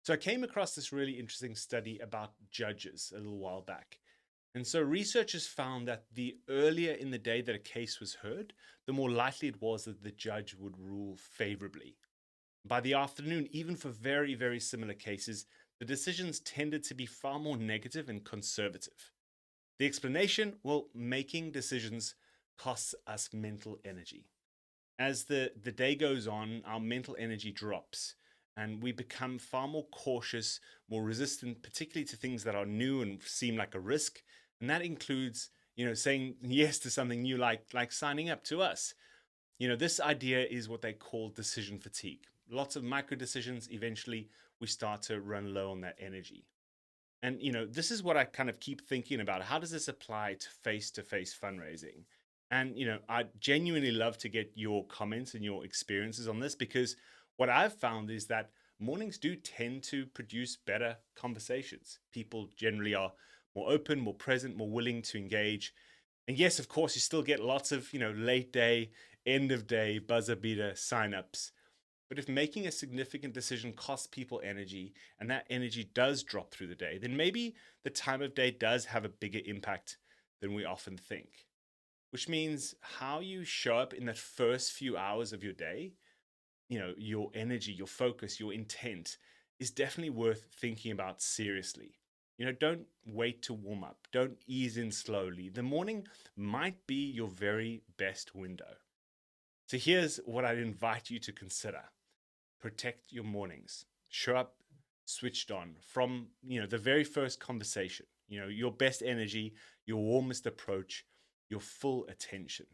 So I came across this really interesting study about judges a little while back. And so researchers found that the earlier in the day that a case was heard, the more likely it was that the judge would rule favorably. By the afternoon, even for very, very similar cases, the decisions tended to be far more negative and conservative. The explanation? Well, making decisions costs us mental energy. As the day goes on, our mental energy drops and we become far more cautious, more resistant, particularly to things that are new and seem like a risk. And that includes, saying yes to something new, like signing up to us. This idea is what they call decision fatigue. Lots of micro decisions, eventually we start to run low on that energy. And this is what I kind of keep thinking about. How does this apply to face fundraising? And I genuinely love to get your comments and your experiences on this, because what I've found is that mornings do tend to produce better conversations. People generally are more open, more present, more willing to engage. And yes, of course, you still get lots of, late day, end of day, buzzer beater signups. But if making a significant decision costs people energy and that energy does drop through the day, then maybe the time of day does have a bigger impact than we often think. Which means how you show up in that first few hours of your day, your energy, your focus, your intent is definitely worth thinking about seriously. Don't wait to warm up. Don't ease in slowly. The morning might be your very best window. So here's what I'd invite you to consider. Protect your mornings. Show up switched on from, the very first conversation. Your best energy, your warmest approach, your full attention.